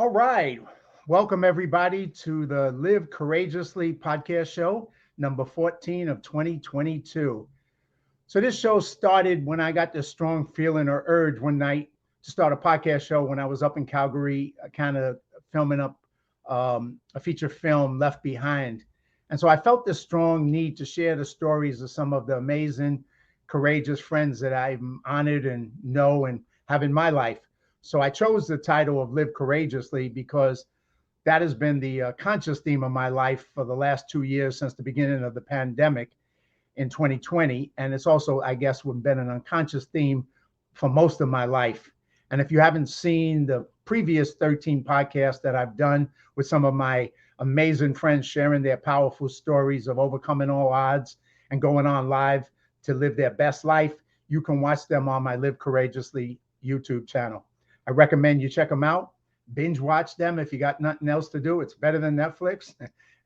All right. Welcome, everybody, to the Live Courageously podcast show, number 14 of 2022. So, this show started when I got this strong feeling or urge one night to start a podcast show when I was up in Calgary, kind of filming up a feature film, Left Behind. And so I felt this strong need to share the stories of some of the amazing, courageous friends that I'm honored and know and have in my life. So I chose the title of Live Courageously because that has been the conscious theme of my life for the last 2 years since the beginning of the pandemic in 2020. And it's also, I guess, been an unconscious theme for most of my life. And if you haven't seen the previous 13 podcasts that I've done with some of my amazing friends sharing their powerful stories of overcoming all odds and going on live to live their best life, you can watch them on my Live Courageously YouTube channel. I recommend you check them out. Binge watch them if you got nothing else to do. It's better than Netflix,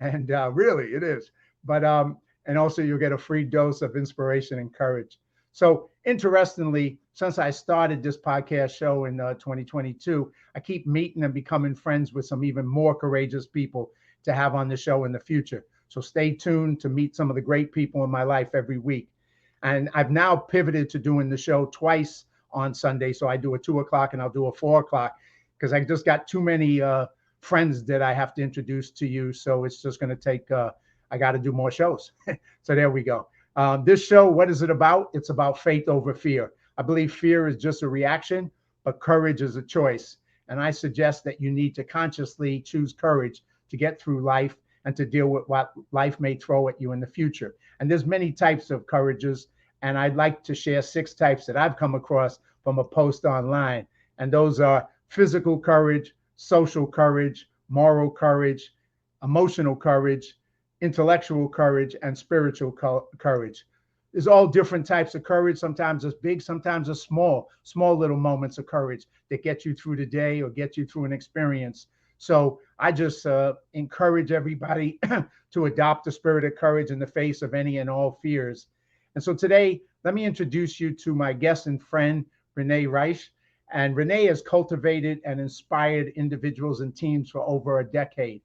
and really it is. But and also you'll get a free dose of inspiration and courage. So interestingly, since I started this podcast show in 2022, I keep meeting and becoming friends with some even more courageous people to have on the show in the future. So stay tuned to meet some of the great people in my life every week. And I've now pivoted to doing the show twice on Sunday. So I do a 2 o'clock and I'll do a 4 o'clock because I just got too many friends that I have to introduce to you. So it's just going to take, I got to do more shows. So there we go. This show, what is it about? It's about faith over fear. I believe fear is just a reaction, but courage is a choice. And I suggest that you need to consciously choose courage to get through life and to deal with what life may throw at you in the future. And there's many types of courages. And I'd like to share 6 types that I've come across from a post online. And those are physical courage, social courage, moral courage, emotional courage, intellectual courage, and spiritual courage. There's all different types of courage. Sometimes it's big, sometimes it's small little moments of courage that get you through the day or get you through an experience. So I just encourage everybody to adopt the spirit of courage in the face of any and all fears. And so today, let me introduce you to my guest and friend, RENEE Reich. And RENEE has cultivated and inspired individuals and teams for over a decade.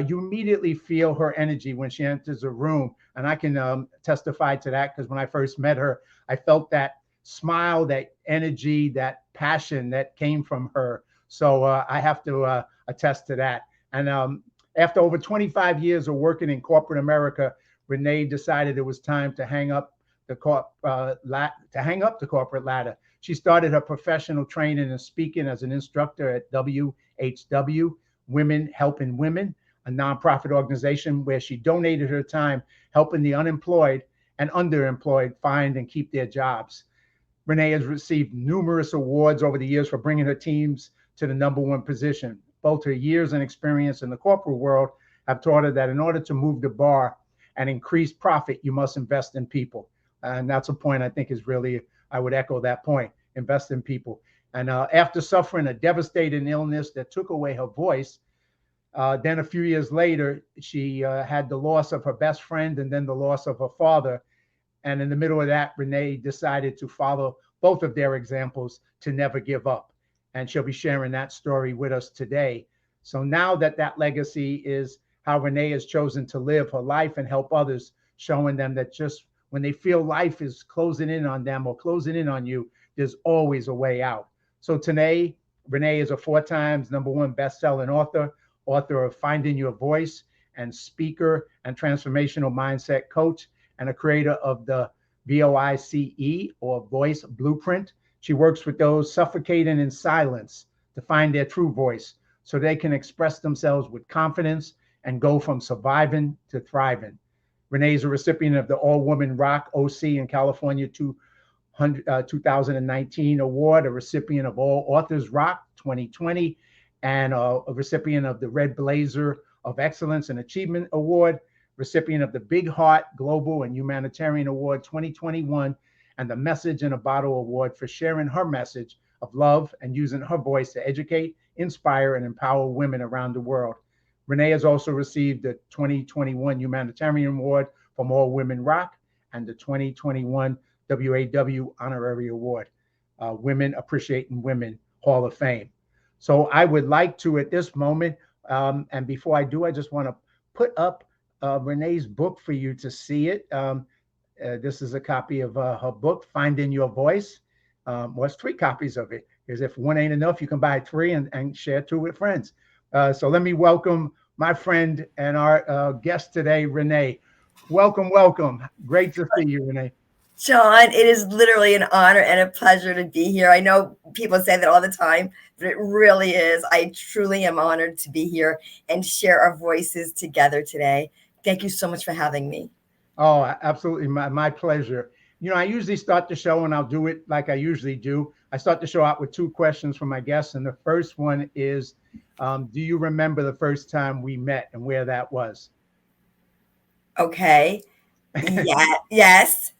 You immediately feel her energy when she enters a room. And I can testify to that because when I first met her, I felt that smile, that energy, that passion that came from her. So I have to attest to that. And after over 25 years of working in corporate America, RENEE decided it was time to hang up the corporate ladder. She started her professional training and speaking as an instructor at WHW, Women Helping Women, a nonprofit organization where she donated her time helping the unemployed and underemployed find and keep their jobs. RENEE has received numerous awards over the years for bringing her teams to the #1 position. Both her years and experience in the corporate world have taught her that in order to move the bar and increase profit, you must invest in people. And that's a point I think is really, I would echo that point, invest in people. And after suffering a devastating illness that took away her voice, then a few years later, she had the loss of her best friend and then the loss of her father. And in the middle of that, RENEE decided to follow both of their examples to never give up. And she'll be sharing that story with us today. So now that legacy is how RENEE has chosen to live her life and help others, showing them that just when they feel life is closing in on them or closing in on you, there's always a way out. So today, RENEE is a 4 times #1 best-selling author of Finding Your Voice, and speaker and transformational mindset coach, and a creator of the VOICE or Voice Blueprint. She works with those suffocating in silence to find their true voice so they can express themselves with confidence and go from surviving to thriving. RENEE is a recipient of the All Woman Rock OC in California 2019 award, a recipient of All Authors Rock 2020, and a recipient of the Red Blazer of Excellence and Achievement Award, recipient of the Big Heart Global and Humanitarian Award 2021, and the Message in a Bottle Award for sharing her message of love and using her voice to educate, inspire, and empower women around the world. RENEE has also received the 2021 Humanitarian Award from All Women Rock and the 2021 WAW Honorary Award, Women Appreciating Women Hall of Fame. So I would like to, at this moment, and before I do, I just want to put up Renee's book for you to see it. This is a copy of her book, Finding Your Voice. Well, it's three copies of it, because if one ain't enough, you can buy three and share two with friends. So let me welcome my friend and our guest today, Renee. Welcome, welcome. Great to see you, Renee. John, it is literally an honor and a pleasure to be here. I know people say that all the time, but it really is. I truly am honored to be here and share our voices together today. Thank you so much for having me. Oh, absolutely. My pleasure. I usually start the show, and I'll do it like I usually do. I start the show out with two questions from my guests. And the first one is, do you remember the first time we met and where that was? Okay. Yeah, yes.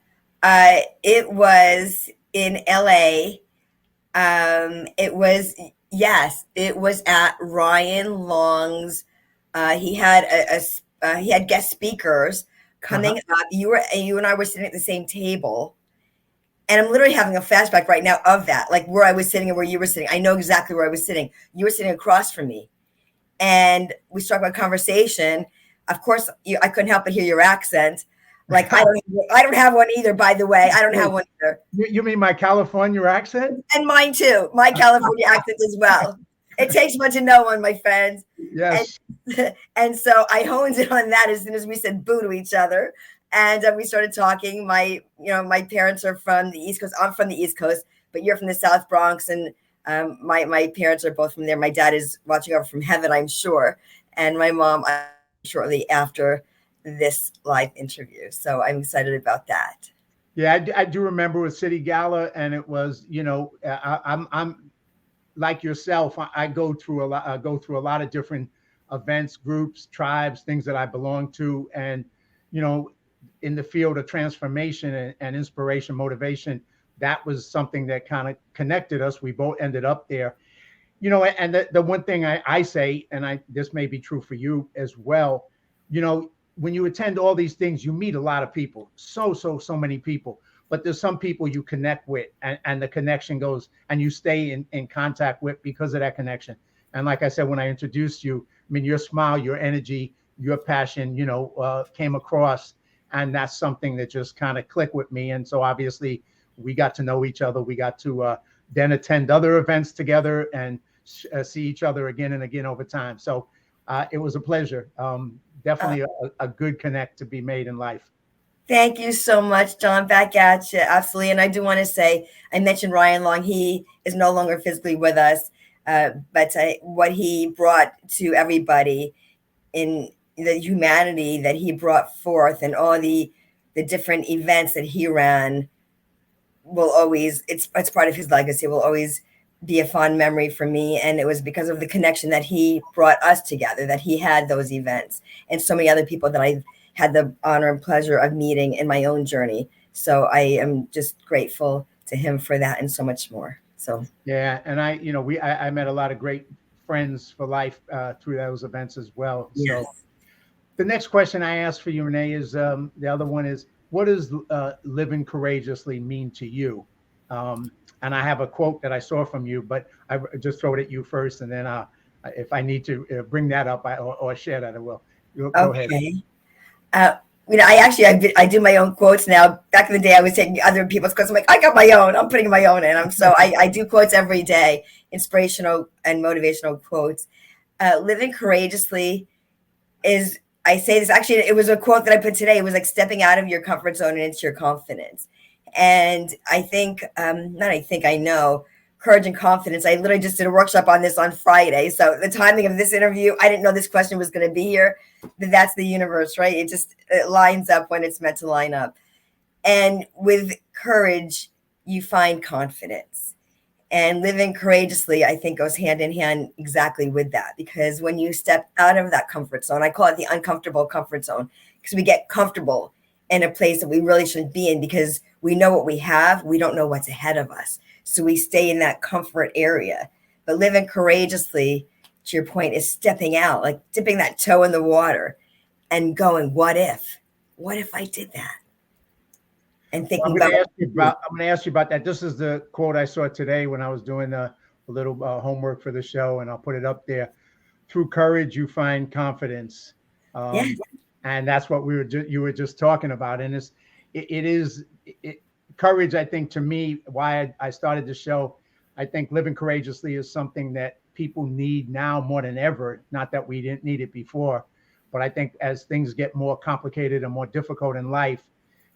It was in LA. It was, yes, it was at Ryan Long's. He had guest speakers Uh-huh. coming up. You and I were sitting at the same table, and I'm literally having a flashback right now of that, like where I was sitting and where you were sitting. I know exactly where I was sitting. You were sitting across from me, and we struck a conversation. Of course, I couldn't help but hear your accent. Like I don't have one either. By the way, I don't have Wait, one either, you mean my California accent? and mine too. My California accent as well. It takes one to know one, my friends. And Yes. and so I honed in on that as soon as we said boo to each other, and we started talking. My parents are from the East Coast. I'm from the East Coast, but you're from the South Bronx, and my parents are both from there. My dad is watching over from heaven, I'm sure, and my mom shortly after this live interview. So I'm excited about that. Yeah, I do remember with City Gala, and it was, I'm like yourself. I go through a lot. I go through a lot of different events, groups, tribes, things that I belong to, and you know, in the field of transformation and inspiration, motivation, that was something that kind of connected us. We both ended up there. And the one thing I say, and this may be true for you as well, when you attend all these things, you meet a lot of people, so many people. But there's some people you connect with, and the connection goes, and you stay in contact with because of that connection. And like I said, when I introduced you, I mean, your smile, your energy, your passion, came across, and that's something that just kind of clicked with me. And so obviously, we got to know each other. We got to then attend other events together and see each other again and again over time. So it was a pleasure. Uh, Definitely a good connect to be made in life. Thank you so much, John. Back at you. Absolutely. And I do want to say, I mentioned Ryan Long. He is no longer physically with us, but what he brought to everybody in the humanity that he brought forth and all the different events that he ran will always, it's part of his legacy, will always be a fond memory for me. And it was because of the connection that he brought us together, that he had those events, and so many other people that I had the honor and pleasure of meeting in my own journey. So I am just grateful to him for that and so much more. So Yeah, and I met a lot of great friends for life through those events as well. So yes. the next question I asked for you, Renee, is the other one is, what does living courageously mean to you? And I have a quote that I saw from you, but I just throw it at you first, and then if I need to bring that up or share that, I will. Go ahead. Okay. Uh, I do my own quotes now. Back in the day, I was taking other people's quotes. I'm like, I got my own. I'm putting my own in. I do quotes every day, inspirational and motivational quotes. Living courageously is, I say this, actually, it was a quote that I put today. It was like stepping out of your comfort zone and into your confidence. And I think, not I think, I know, courage and confidence. I literally just did a workshop on this on Friday. So the timing of this interview, I didn't know this question was going to be here. But that's the universe, right? It lines up when it's meant to line up. And with courage, you find confidence. And living courageously, I think, goes hand in hand exactly with that. Because when you step out of that comfort zone, I call it the uncomfortable comfort zone, because we get comfortable in a place that we really shouldn't be in because we know what we have. We don't know what's ahead of us. So we stay in that comfort area. But living courageously, to your point, is stepping out, like dipping that toe in the water and going, what if? What if I did that? And Well, thinking about what I'm going to ask you about that. This is the quote I saw today when I was doing a little homework for the show, and I'll put it up there. Through courage, you find confidence. Yeah. And that's what you were just talking about. And it is courage. I think to me, why I started the show, I think living courageously is something that people need now more than ever. Not that we didn't need it before, but I think as things get more complicated and more difficult in life,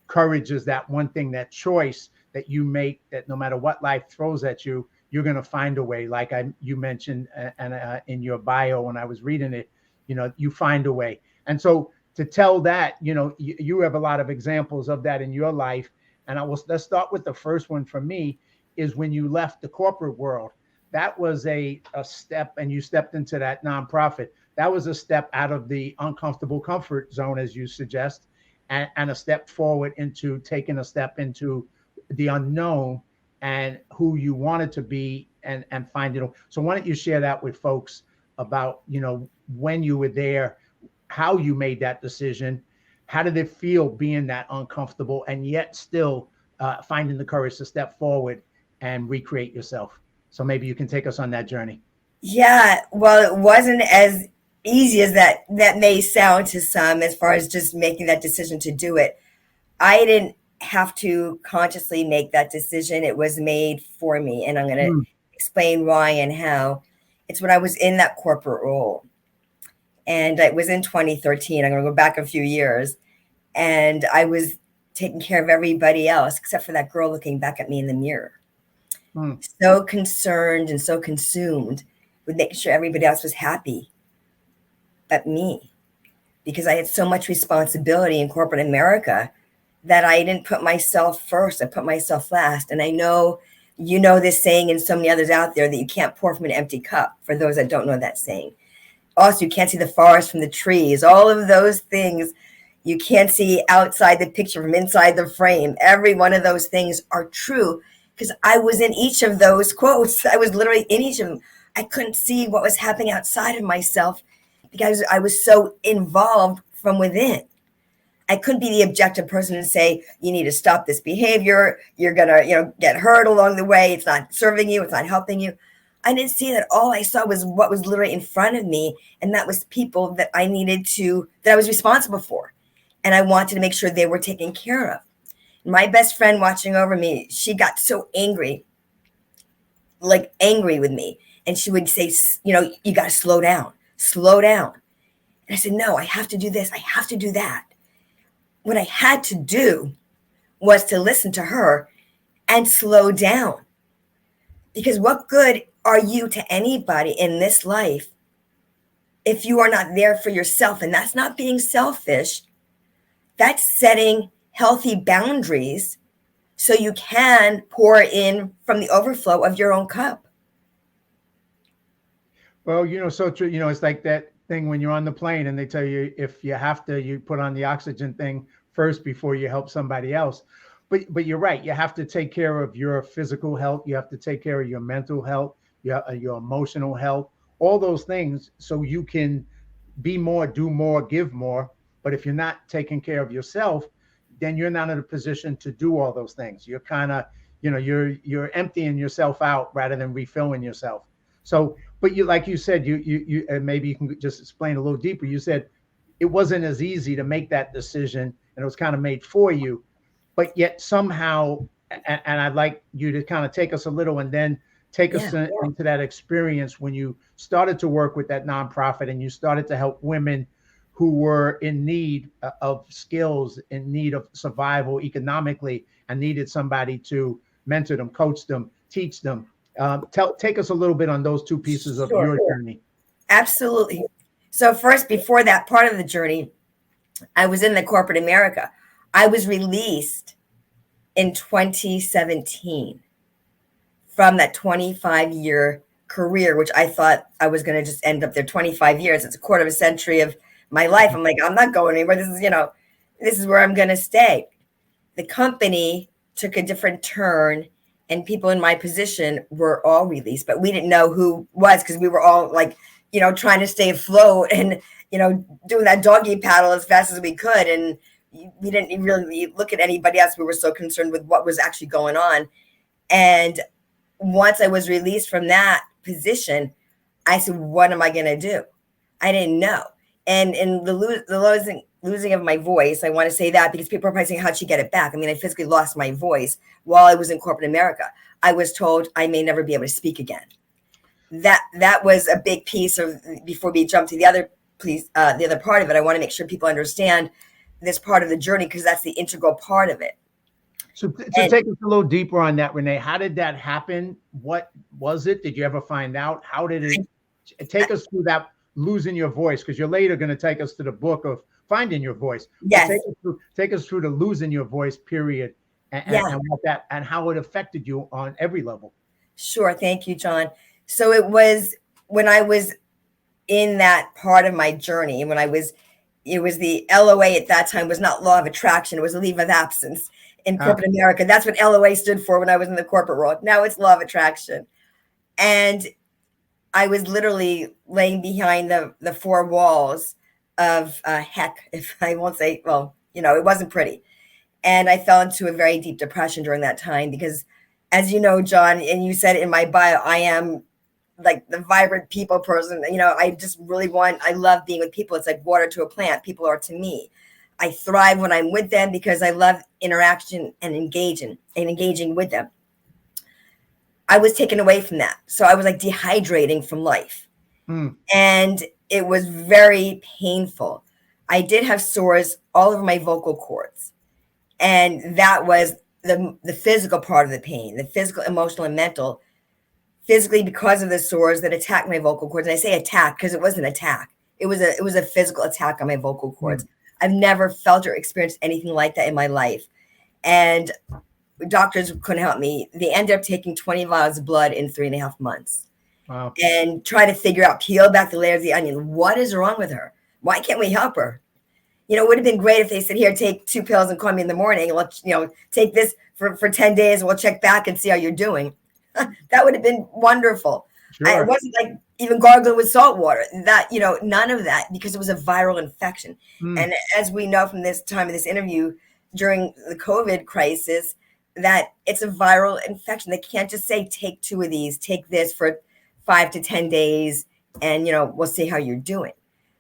courage is that one thing, that choice that you make, that no matter what life throws at you, you're going to find a way. Like you mentioned, and in your bio when I was reading it, you find a way. And so to tell that, you have a lot of examples of that in your life. And let's start with the first one for me, is when you left the corporate world. That was a step, and you stepped into that nonprofit. That was a step out of the uncomfortable comfort zone, as you suggest, and a step forward into taking a step into the unknown and who you wanted to be, and finding it. So why don't you share that with folks about, when you were there, how you made that decision, how did it feel being that uncomfortable and yet still finding the courage to step forward and recreate yourself? So maybe you can take us on that journey. Yeah, well, it wasn't as easy as that may sound to some, as far as just making that decision to do it. I didn't have to consciously make that decision. It was made for me, and I'm going to explain why and how. It's when I was in that corporate role, and it was in 2013. I'm going to go back a few years, and I was taking care of everybody else except for that girl looking back at me in the mirror. So concerned and so consumed with making sure everybody else was happy but me, because I had so much responsibility in corporate America that I didn't put myself first. I put myself last. And I know this saying, and so many others out there, that you can't pour from an empty cup, for those that don't know that saying. Also, you can't see the forest from the trees. All of those things you can't see outside the picture from inside the frame. Every one of those things are true, because I was in each of those quotes. I was literally in each of them. I couldn't see what was happening outside of myself because I was so involved from within. I couldn't be the objective person and say, you need to stop this behavior. You're going to, get hurt along the way. It's not serving you. It's not helping you. I didn't see that. All I saw was what was literally in front of me. And that was people that I was responsible for. And I wanted to make sure they were taken care of. My best friend watching over me, she got so angry with me. And she would say, you got to slow down. And I said, no, I have to do this. I have to do that. What I had to do was to listen to her and slow down. Because what good are you to anybody in this life if you are not there for yourself? And that's not being selfish. That's setting healthy boundaries so you can pour in from the overflow of your own cup. Well, so true. It's like that thing when you're on the plane and they tell you, if you have to, you put on the oxygen thing first before you help somebody else. But you're right. You have to take care of your physical health. You have to take care of your mental health, your emotional health, all those things, so you can be more, do more, give more. But if you're not taking care of yourself, then you're not in a position to do all those things. You're kind of, you're emptying yourself out rather than refilling yourself. So, but like you said, you and maybe you can just explain a little deeper. You said it wasn't as easy to make that decision, and it was kind of made for you, but yet somehow, and I'd like you to kind of take us a little, and then take us into that experience when you started to work with that nonprofit and you started to help women who were in need of skills, in need of survival economically, and needed somebody to mentor them, coach them, teach them. Take us a little bit on those two pieces of your journey. Absolutely. So first, before that part of the journey, I was in the corporate America. I was released in 2017 from that 25-year career, which I thought I was going to just end up there. 25 years. It's a quarter of a century of my life. I'm like, I'm not going anywhere. This is where I'm going to stay. The company took a different turn, and people in my position were all released, but we didn't know who was, because we were all trying to stay afloat and, doing that doggy paddle as fast as we could. And we didn't really look at anybody else. We were so concerned with what was actually going on. And once I was released from that position, I said, what am I going to do? I didn't know. And in the losing of my voice, I want to say that because people are probably saying, how'd she get it back? I mean, I physically lost my voice while I was in corporate America. I was told I may never be able to speak again. That was a big piece of, before we jump to the other part of it, I want to make sure people understand this part of the journey, because that's the integral part of it. So take us a little deeper on that, Renee. How did that happen? What was it? Did you ever find out? How did it take us through that losing your voice? Because you're later going to take us to the book of finding your voice. Yes. Take us through the losing your voice period and what that and how it affected you on every level. Sure. Thank you, John. So it was when I was in that part of my journey, it was the LOA at that time was not law of attraction. It was a leave of absence in corporate America. That's what LOA stood for when I was in the corporate world. Now it's law of attraction. And I was literally laying behind the four walls of heck, if I won't say, well, it wasn't pretty. And I fell into a very deep depression during that time because, as you know, John, and you said in my bio, I am like the vibrant people person. I just really I love being with people. It's like water to a plant. People are to me. I thrive when I'm with them because I love interaction and engaging with them. I was taken away from that. So I was like dehydrating from life. And it was very painful. I did have sores all over my vocal cords. And that was the physical part of the pain, the physical, emotional, and mental. Physically, because of the sores that attacked my vocal cords. And I say attack because it wasn't an attack. It was a physical attack on my vocal cords. I've never felt or experienced anything like that in my life. And doctors couldn't help me. They ended up taking 20 vials of blood in 3.5 months. Wow. And try to figure out, peel back the layers of the onion. What is wrong with her? Why can't we help her? It would have been great if they said, here, take 2 pills and call me in the morning. Let's, take this for 10 days and we'll check back and see how you're doing. That would have been wonderful. Sure. It wasn't like even gargling with salt water. That, none of that, because it was a viral infection. And as we know from this time of this interview, during the COVID crisis, that it's a viral infection. They can't just say, take 2 of these, take this for 5 to 10 days, and, we'll see how you're doing.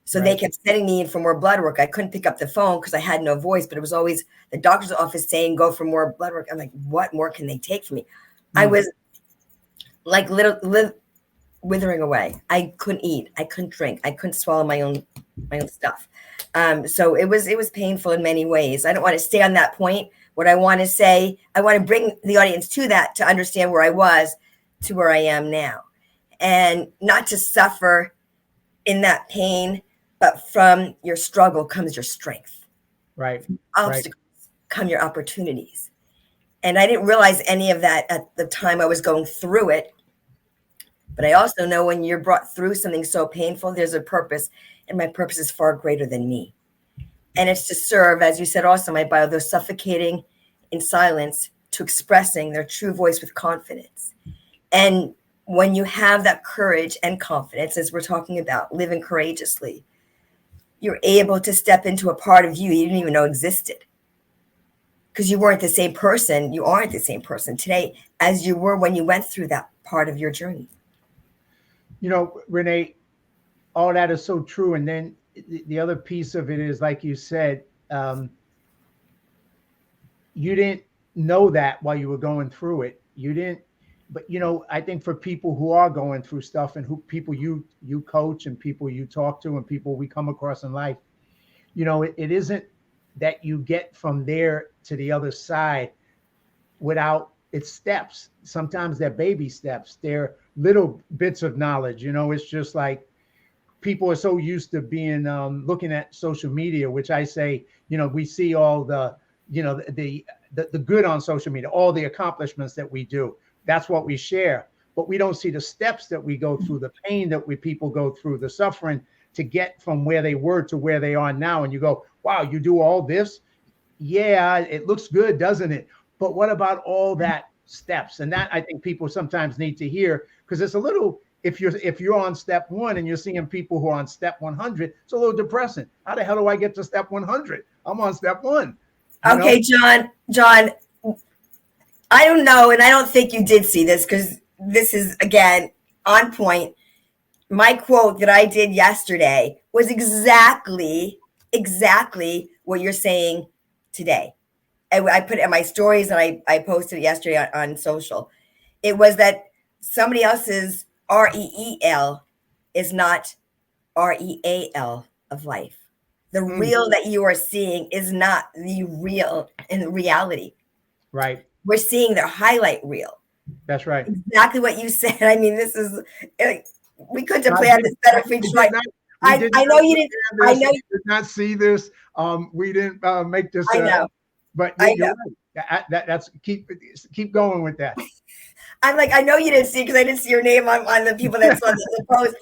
So They kept sending me in for more blood work. I couldn't pick up the phone because I had no voice, but it was always the doctor's office saying, go for more blood work. I'm like, what more can they take from me? I was like withering away. I couldn't eat. I couldn't drink. I couldn't swallow my own stuff. So it was painful in many ways. I don't want to stay on that point. What I want to say, I want to bring the audience to that, to understand where I was to where I am now, and not to suffer in that pain, but from your struggle comes your strength. Right. From obstacles come your opportunities. And I didn't realize any of that at the time I was going through it. But I also know when you're brought through something so painful, there's a purpose, and my purpose is far greater than me. And it's to serve, as you said also in my bio, those suffocating in silence to expressing their true voice with confidence. And when you have that courage and confidence, as we're talking about, living courageously, you're able to step into a part of you didn't even know existed. Because you weren't the same person. You aren't the same person today as you were when you went through that part of your journey. Renee, all that is so true. And then the other piece of it is, like you said, you didn't know that while you were going through it. You didn't, but I think for people who are going through stuff, and people you coach and people you talk to and people we come across in life, it isn't that you get from there to the other side without its steps. Sometimes they're baby steps. They're little bits of knowledge. It's just like people are so used to being looking at social media, which I say, we see all the good on social media, all the accomplishments that we do. That's what we share, but we don't see the steps that we go through, the pain that people go through, the suffering to get from where they were to where they are now. And you go, wow, you do all this? Yeah, it looks good, doesn't it? But what about all that steps? And that I think people sometimes need to hear, because it's a little, if you're on step 1 and you're seeing people who are on step 100, it's a little depressing. How the hell do I get to step 100? I'm on step 1. Okay, John, I don't know, and I don't think you did see this, because this is again on point. My quote that I did yesterday was exactly what you're saying today. I put it in my stories and I posted it yesterday on social. It was that somebody else's REEL is not REAL of life. The real that you are seeing is not the real in reality. Right. We're seeing their highlight reel. That's right. Exactly what you said. I mean, this is we couldn't have planned this better if we tried. I know you didn't. I know you did not see this. We didn't make this. I know. But I you're know. right. That's keep going with that. I'm like, I know you didn't see because I didn't see your name on the people that saw the post.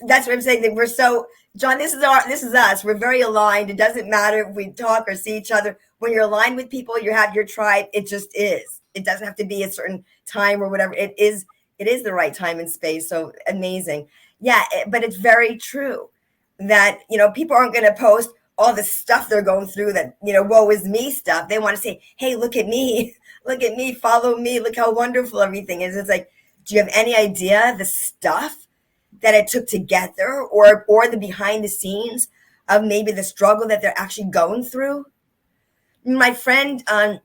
That's what I'm saying. That we're so, John. This is us. We're very aligned. It doesn't matter if we talk or see each other. When you're aligned with people, you have your tribe. It just is. It doesn't have to be a certain time or whatever. It is the right time and space. So amazing. Yeah, but it's very true that people aren't going to post all the stuff they're going through, that woe is me stuff. They want to say, hey, look at me. Look at me, follow me, look how wonderful everything is. It's like, do you have any idea the stuff that it took to get there, or the behind the scenes of maybe the struggle that they're actually going through? My friend on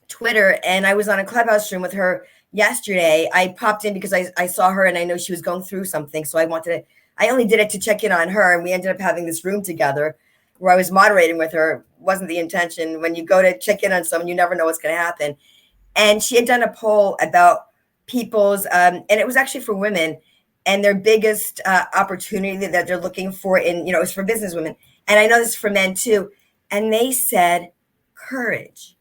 Twitter, and I was on a Clubhouse room with her yesterday. I popped in because I saw her and I know she was going through something. So I only did it to check in on her, and we ended up having this room together where I was moderating with her. Wasn't the intention. When you go to check in on someone, you never know what's going to happen. And she had done a poll about people's, and it was actually for women, and their biggest opportunity that they're looking for it's for business women. And I know this is for men too. And they said courage.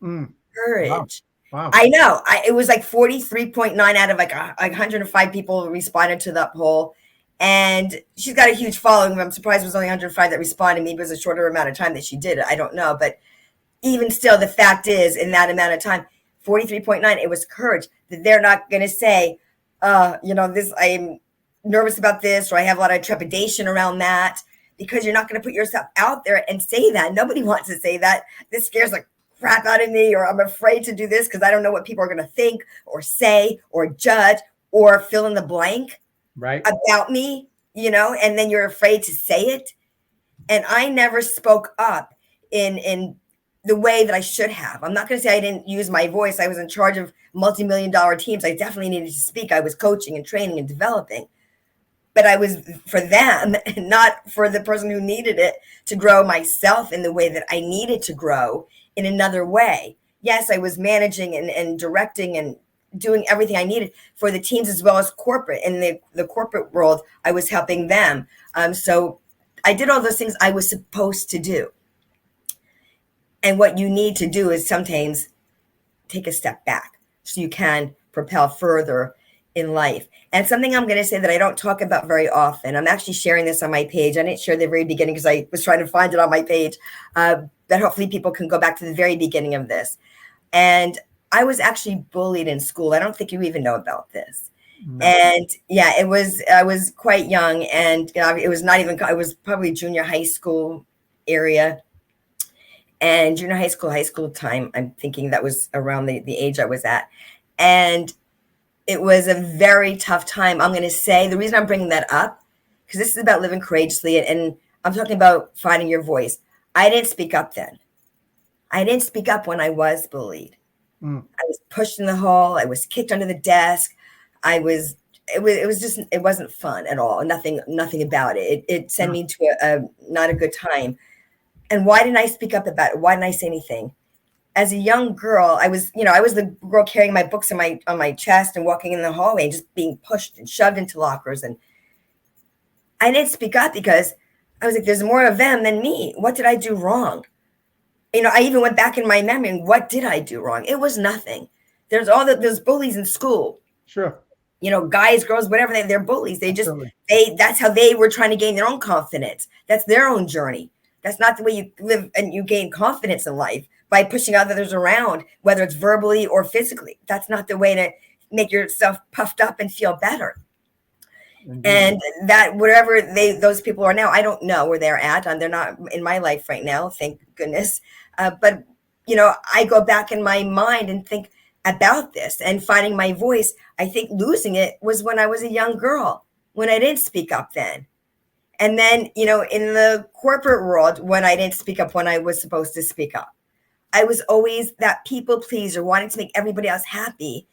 Courage. Wow. I know. It was like 43.9 out of like 105 people responded to that poll. And she's got a huge following. I'm surprised it was only 105 that responded. Maybe it was a shorter amount of time that she did it. I don't know. But even still, the fact is, in that amount of time, 43.9, it was courage. That they're not going to say, this, I'm nervous about this, or I have a lot of trepidation around that, because you're not going to put yourself out there and say that. Nobody wants to say that. This scares the crap out of me, or I'm afraid to do this because I don't know what people are going to think or say or judge or fill in the blank about me, and then you're afraid to say it. And I never spoke up in the way that I should have. I'm not going to say I didn't use my voice. I was in charge of multi-million-dollar teams. I definitely needed to speak. I was coaching and training and developing. But I was for them, not for the person who needed it to grow myself in the way that I needed to grow in another way. Yes, I was managing and directing and doing everything I needed for the teams as well as corporate. In the corporate world, I was helping them. So I did all those things I was supposed to do. And what you need to do is sometimes take a step back so you can propel further in life. And something I'm going to say that I don't talk about very often, I'm actually sharing this on my page. I didn't share the very beginning because I was trying to find it on my page, that hopefully people can go back to the very beginning of this. And I was actually bullied in school. I don't think you even know about this. No. And yeah, I was quite young, and it was probably junior high school area. And junior high school time, I'm thinking that was around the age I was at. And it was a very tough time. I'm going to say the reason I'm bringing that up, because this is about living courageously, and I'm talking about finding your voice. I didn't speak up then. I didn't speak up when I was bullied. I was pushed in the hall. I was kicked under the desk. It wasn't fun at all. Nothing about it. It sent me to a not a good time. And why didn't I speak up about it? Why didn't I say anything? As a young girl, I was the girl carrying my books on my chest and walking in the hallway and just being pushed and shoved into lockers. And I didn't speak up because I was like, there's more of them than me. What did I do wrong? I even went back in my memory and what did I do wrong? It was nothing. There's there's bullies in school. Sure. Guys, girls, whatever, they're bullies. That's how they were trying to gain their own confidence. That's their own journey. That's not the way you live and you gain confidence in life, by pushing others around, whether it's verbally or physically. That's not the way to make yourself puffed up and feel better. Mm-hmm. And that wherever those people are now, I don't know where they're at. They're not in my life right now, thank goodness. But I go back in my mind and think, about this and finding my voice. I think losing it was when I was a young girl, when I didn't speak up then. And then, in the corporate world, when I didn't speak up when I was supposed to speak up, I was always that people pleaser, wanting to make everybody else happy.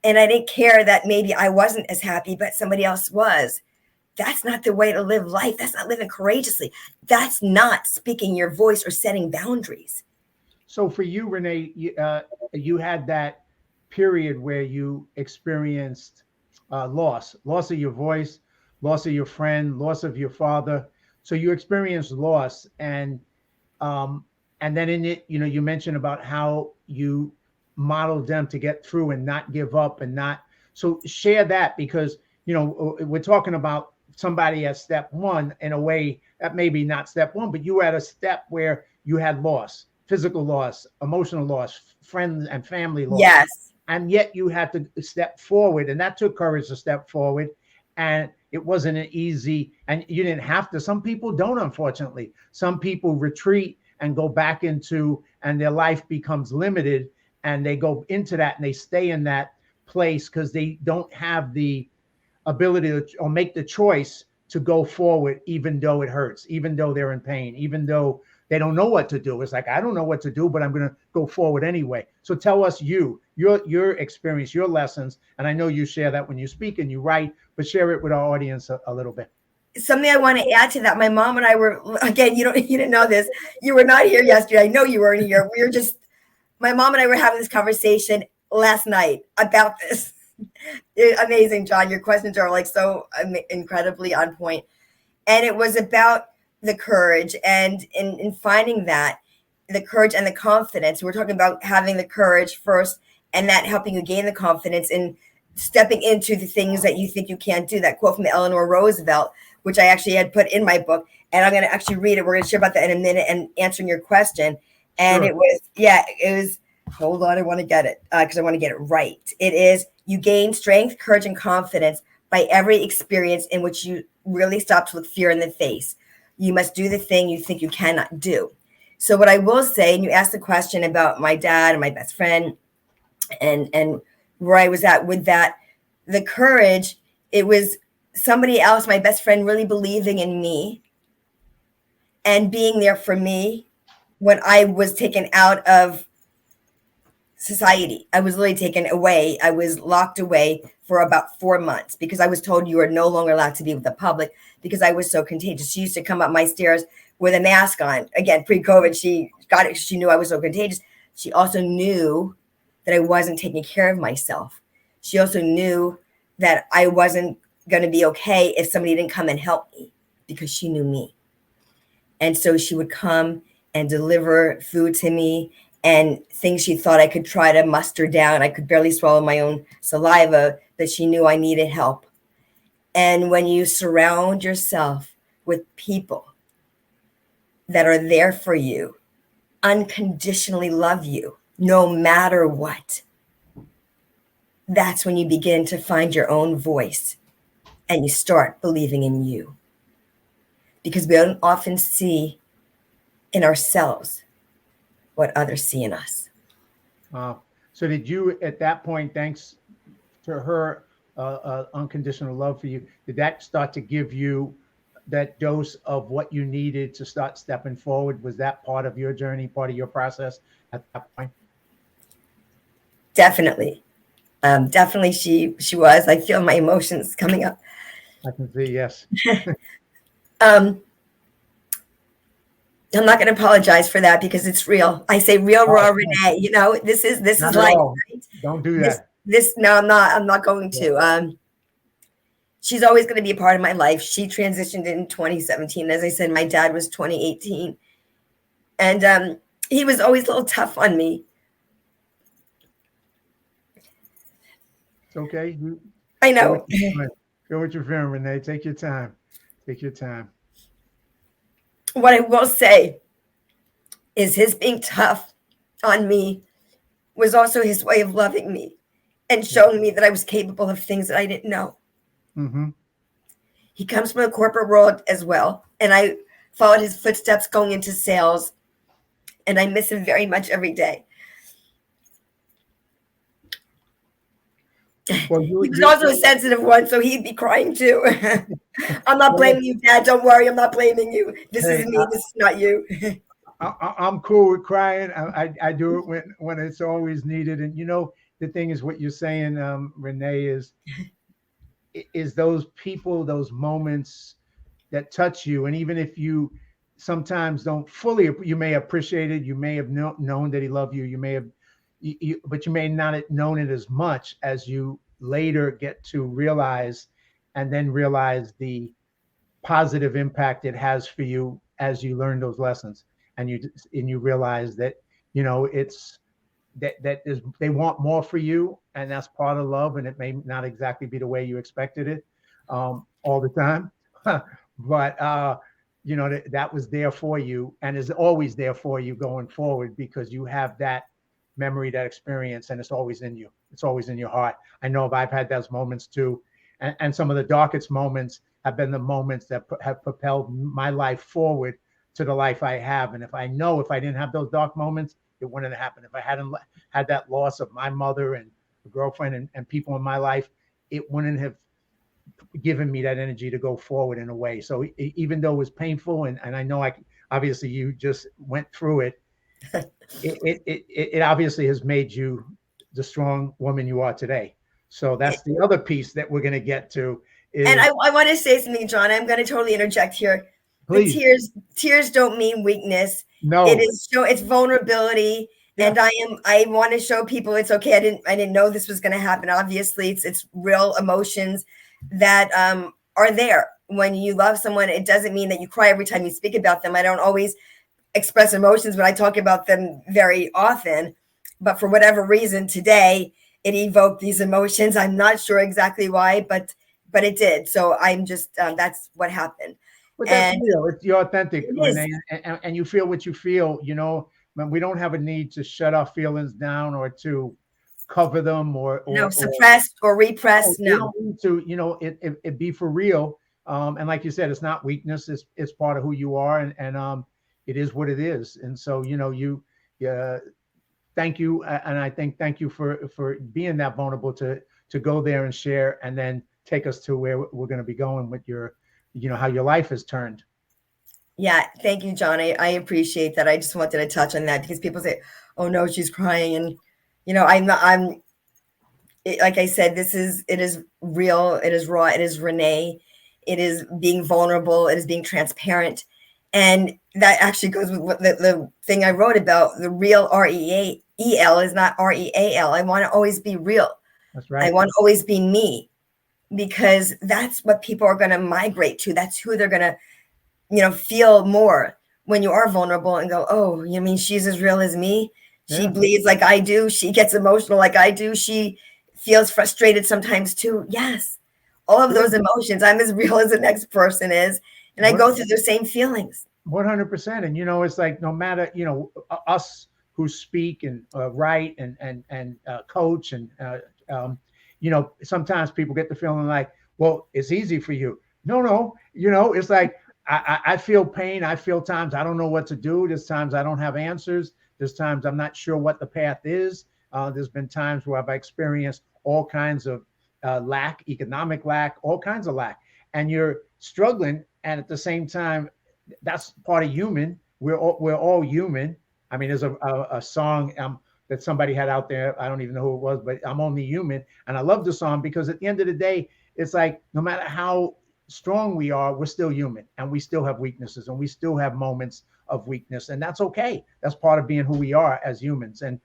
And I didn't care that maybe I wasn't as happy, but somebody else was. That's not the way to live life. That's not living courageously. That's not speaking your voice or setting boundaries. So for you, Renee, you had that period where you experienced loss of your voice, loss of your friend, loss of your father. So you experienced loss, and then in it, you mentioned about how you modeled them to get through and not give up and not. So share that, because we're talking about somebody at step one in a way that maybe not step one, but you were at a step where you had loss, physical loss, emotional loss, friends and family loss. Yes. And yet you had to step forward, and that took courage to step forward. And it wasn't an easy, and you didn't have to. Some people don't, unfortunately. Some people retreat and go back into, and their life becomes limited, and they go into that and they stay in that place because they don't have the ability to, or make the choice to go forward, even though it hurts, even though they're in pain, even though they don't know what to do. It's like, I don't know what to do, but I'm going to go forward anyway. So tell us your experience, your lessons. And I know you share that when you speak and you write, but share it with our audience a little bit. Something I want to add to that. My mom and I were, again, you didn't know this. You were not here yesterday. I know you weren't here. My mom and I were having this conversation last night about this. Amazing, John. Your questions are like so incredibly on point. And it was about the courage, and in finding that, the courage and the confidence. We're talking about having the courage first, and that helping you gain the confidence in stepping into the things that you think you can't do. That quote from Eleanor Roosevelt, which I actually had put in my book, and I'm going to actually read it. We're going to share about that in a minute and answering your question. And sure. It was, hold on, I want to get it because I want to get it right. It is, you gain strength, courage, and confidence by every experience in which you really stop to look fear in the face. You must do the thing you think you cannot do. So what I will say, and you asked the question about my dad and my best friend and where I was at with that, the courage, it was somebody else, my best friend, really believing in me and being there for me when I was taken out of society. I was literally taken away. I was locked away for about 4 months because I was told you are no longer allowed to be with the public because I was so contagious. She used to come up my stairs with a mask on. Again, pre-COVID, she got it. She knew I was so contagious. She also knew that I wasn't taking care of myself. She also knew that I wasn't going to be okay if somebody didn't come and help me because she knew me. And so she would come and deliver food to me and things she thought I could try to muster down. I could barely swallow my own saliva, but she knew I needed help. And when you surround yourself with people that are there for you, unconditionally love you, no matter what, that's when you begin to find your own voice and you start believing in you. Because we don't often see in ourselves what others see in us. Wow. So did you, at that point, thanks to her unconditional love for you, did that start to give you that dose of what you needed to start stepping forward? Was that part of your journey, part of your process at that point? Definitely. Definitely she was. I feel my emotions coming up. I can see, yes. I'm not going to apologize for that because it's real. I say real, raw, Renee. This is life. Right? Don't do that. No, I'm not going to. She's always going to be a part of my life. She transitioned in 2017. As I said, my dad was 2018. And he was always a little tough on me. It's okay. I know. Go with your feeling, Renee. Take your time. Take your time. What I will say is his being tough on me was also his way of loving me and showing me that I was capable of things that I didn't know. Mm-hmm. He comes from the corporate world as well. And I followed his footsteps going into sales. And I miss him very much every day. Well, He was also a sensitive one, so he'd be crying too. I'm not well, blaming you, Dad. Don't worry, I'm not blaming you. This is hey, me. This is not you. I'm cool with crying. I do it when it's always needed. And the thing is, what you're saying, Renee, is those people, those moments that touch you, and even if you sometimes don't fully, you may appreciate it, you may have known that he loved you, you may have, but you may not have known it as much as you later get to realize, and then realize the positive impact it has for you as you learn those lessons, and you realize that it's that is, they want more for you, and that's part of love, and it may not exactly be the way you expected it all the time. But that was there for you, and is always there for you going forward, because you have that memory, that experience, and it's always in you, it's always in your heart. I know if I've had those moments too, and some of the darkest moments have been the moments that have propelled my life forward to the life I have. And if I didn't have those dark moments, it wouldn't have happened. If I hadn't had that loss of my mother and a girlfriend and people in my life, it wouldn't have given me that energy to go forward in a way. So even though it was painful, and I know obviously you just went through it, it obviously has made you the strong woman you are today. So that's the other piece that we're going to get to. And I want to say something, John. I'm going to totally interject here. Please. The tears don't mean weakness. No, it's vulnerability. Yeah. And I want to show people it's okay. I didn't know this was going to happen. Obviously, it's real emotions that are there when you love someone. It doesn't mean that you cry every time you speak about them. I don't always express emotions, but I talk about them very often. But for whatever reason today, it evoked these emotions. I'm not sure exactly why, but it did. So I'm just that's what happened. But that's real. You're authentic, Renee, and you feel what you feel. We don't have a need to shut our feelings down or to cover them or suppress or repress. No, we don't need to. It be for real. And like you said, it's not weakness. It's part of who you are, and it is what it is. And so thank you, and I think thank you for being that vulnerable to go there and share, and then take us to where we're going to be going with your, how your life has turned. Yeah, thank you, John. I appreciate that. I just wanted to touch on that because people say, "Oh no, she's crying," and like I said, it is real, it is raw, it is Renee, it is being vulnerable, it is being transparent, and that actually goes with the thing I wrote about. The real REAL is not REAL. I want to always be real. That's right. I want to always be me, because that's what people are going to migrate to. That's who they're going to, feel more when you are vulnerable and go, oh, you mean she's as real as me? She bleeds like I do. She gets emotional like I do. She feels frustrated sometimes too. Yes. All of those emotions. I'm as real as the next person is. And I go through the same feelings. 100%. And, it's like, no matter, us who speak and write and coach and, sometimes people get the feeling like, well, it's easy for you. No, it's like, I feel pain. I feel times I don't know what to do. There's times I don't have answers. There's times I'm not sure what the path is. There's been times where I've experienced all kinds of lack, economic lack, all kinds of lack, and you're struggling. And at the same time, that's part of human. We're all human. I mean, there's a song that somebody had out there. I don't even know who it was, but I'm only human. And I love the song because at the end of the day, it's like, no matter how strong we are, we're still human, and we still have weaknesses, and we still have moments of weakness, and that's okay. That's part of being who we are as humans, and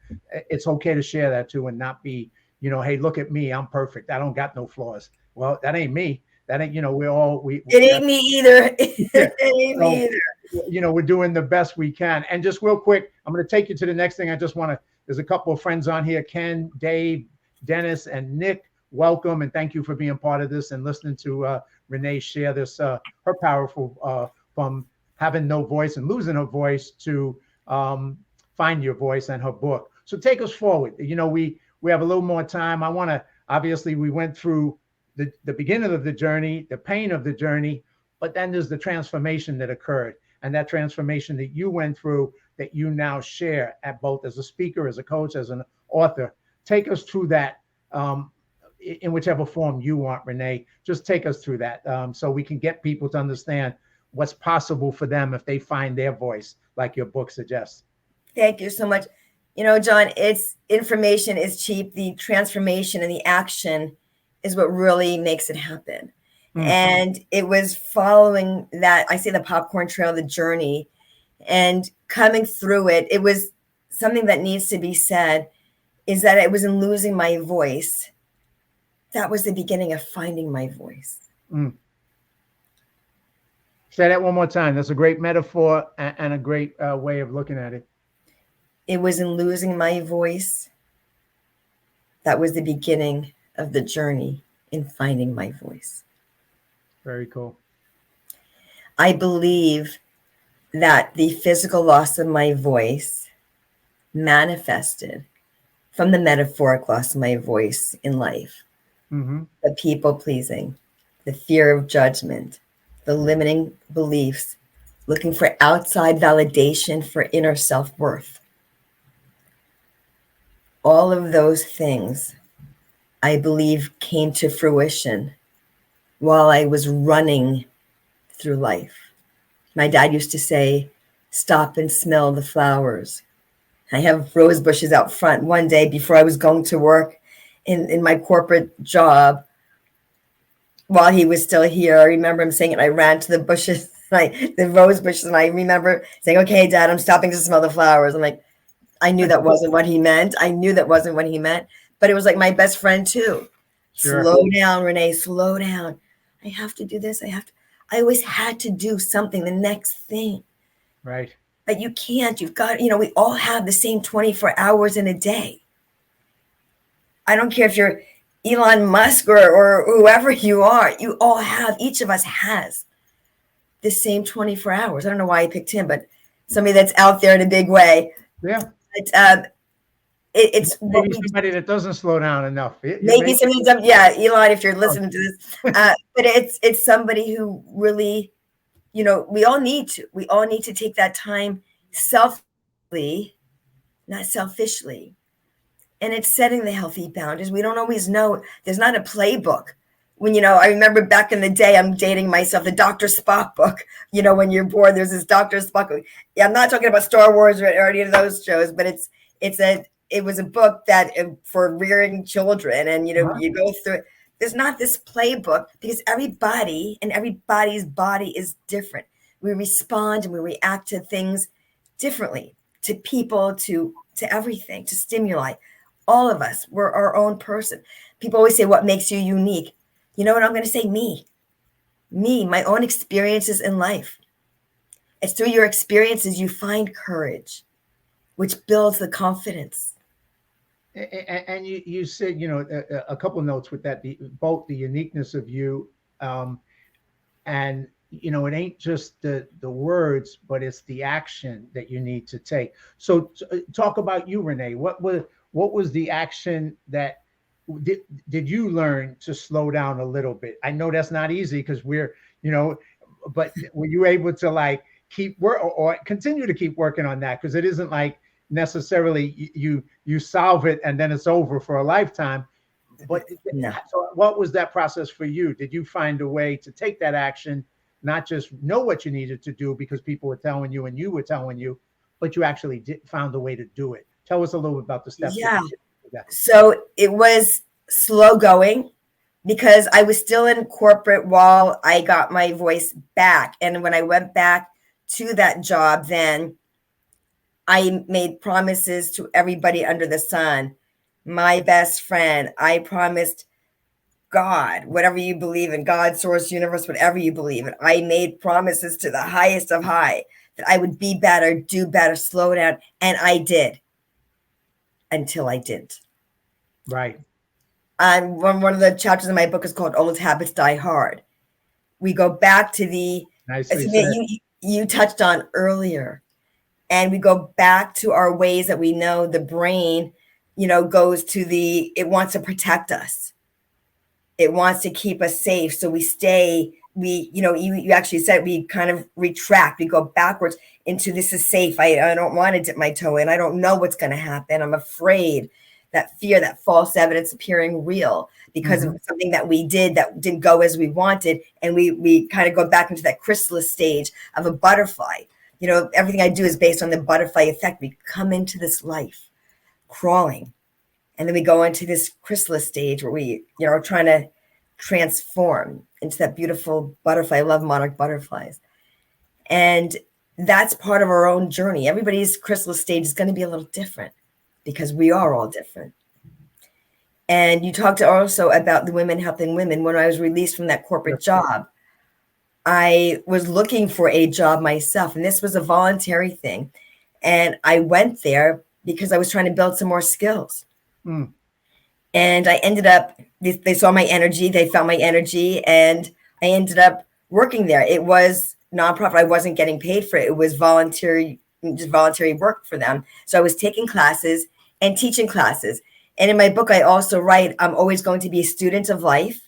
it's okay to share that too, and not be, hey, look at me, I'm perfect, I don't got no flaws. Well, that ain't me. That ain't, it ain't me either. It ain't me either. We're doing the best we can. And just real quick, I'm going to take you to the next thing. There's a couple of friends on here, Ken, Dave, Dennis, and Nick. Welcome, and thank you for being part of this and listening to Renee share this, her powerful, from having no voice and losing her voice to find your voice, and her book. So take us forward. We have a little more time. I want to, obviously, we went through the beginning of the journey, the pain of the journey, but then there's the transformation that occurred, and that transformation that you went through that you now share, at both as a speaker, as a coach, as an author. Take us through that. in whichever form you want, Renee. Just take us through that, so we can get people to understand what's possible for them if they find their voice, like your book suggests. Thank you so much. John, it's information is cheap. The transformation and the action is what really makes it happen. Mm. And it was following that, I say the popcorn trail, the journey, and coming through it. It was something that needs to be said, is that it was in losing my voice. That was the beginning of finding my voice. Mm. Say that one more time. That's a great metaphor and a great way of looking at it. It was in losing my voice. That was the beginning of the journey in finding my voice. Very cool. I believe that the physical loss of my voice manifested from the metaphoric loss of my voice in life. Mm-hmm. The people pleasing, the fear of judgment, the limiting beliefs, looking for outside validation for inner self-worth. All of those things, I believe, came to fruition while I was running through life. My dad used to say, stop and smell the flowers. I have rose bushes out front. One day before I was going to work in my corporate job, while he was still here, I remember him saying it. I ran to the bushes, the rose bushes, and I remember saying, okay, Dad, I'm stopping to smell the flowers. I'm like, I knew that wasn't what he meant. But it was like my best friend too. Sure. Slow down, Renee, slow down. I have to do this. I always had to do something, the next thing. Right. But you can't. You've got, we all have the same 24 hours in a day. I don't care if you're Elon Musk or whoever you are. You all have, each of us has the same 24 hours. I don't know why I picked him, but somebody that's out there in a big way. Yeah. But, it's maybe somebody that doesn't slow down enough. Maybe somebody, yeah, Elon, if you're listening to this, but it's somebody who really, we all need to take that time selfishly, not selfishly, and it's setting the healthy boundaries. We don't always know. There's not a playbook. When I remember back in the day, I'm dating myself, the Dr. Spock book. When you're bored, there's this Dr. Spock book. Yeah, I'm not talking about Star Wars or any of those shows, but it was a book that for rearing children, and you go through it. There's not this playbook because everybody and everybody's body is different. We respond and we react to things differently, to people, to everything, to stimuli. All of us, we're our own person. People always say, what makes you unique? You know what? I'm going to say me, my own experiences in life. It's through your experiences you find courage, which builds the confidence. And you said, a couple of notes with that, both the uniqueness of you, and, it ain't just the words, but it's the action that you need to take. So talk about you, Renee. What was the action that did you learn to slow down a little bit? I know that's not easy because we're, but were you able to keep work or continue to keep working on that? Because it isn't like necessarily you solve it and then it's over for a lifetime. But no. So what was that process for you? Did you find a way to take that action, not just know what you needed to do because people were telling you and you were telling you, but you actually found a way to do it? Tell us a little bit about the steps. Yeah. So it was slow going because I was still in corporate while I got my voice back. And when I went back to that job, then I made promises to everybody under the sun. My best friend, I promised God, whatever you believe in, God, source, universe, whatever you believe in. I made promises to the highest of high that I would be better, do better, slow down. And I did until I didn't. Right. And one of the chapters in my book is called Old Habits Die Hard. We go back to the, you touched on earlier. And we go back to our ways that we know the brain, goes to it wants to protect us. It wants to keep us safe. So we stay, you actually said we kind of retract. We go backwards into this is safe. I don't want to dip my toe in. I don't know what's going to happen. I'm afraid that fear, that false evidence appearing real because of something that we did that didn't go as we wanted. And we kind of go back into that chrysalis stage of a butterfly. You know, everything I do is based on the butterfly effect. We come into this life crawling, and then we go into this chrysalis stage where we, you know, are trying to transform into that beautiful butterfly. I love monarch butterflies. And that's part of our own journey. Everybody's chrysalis stage is going to be a little different because we are all different. And you talked also about the women helping women. When I was released from that corporate job, I was looking for a job myself, and this was a voluntary thing. And I went there because I was trying to build some more skills. And I ended up, they saw my energy, they felt my energy, and I ended up working there. It was nonprofit. I wasn't getting paid for it. It was voluntary, just voluntary work for them. So I was taking classes and teaching classes. And in my book, I also write, I'm always going to be a student of life,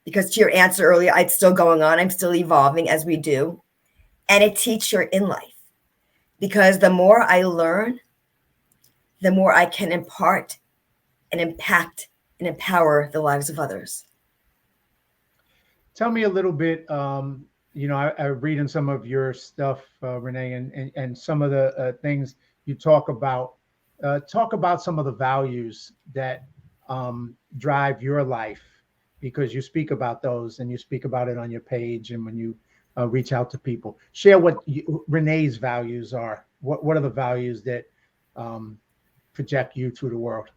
because to your answer earlier, it's still going on. I'm still evolving as we do. And a teacher in life, because the more I learn, the more I can impart and impact and empower the lives of others. Tell me a little bit, you know, I read in some of your stuff, Renee, and some of the things you talk about some of the values that drive your life, because you speak about those and you speak about it on your page and when you reach out to people. Share what Renee's values are. What are the values that project you to the world?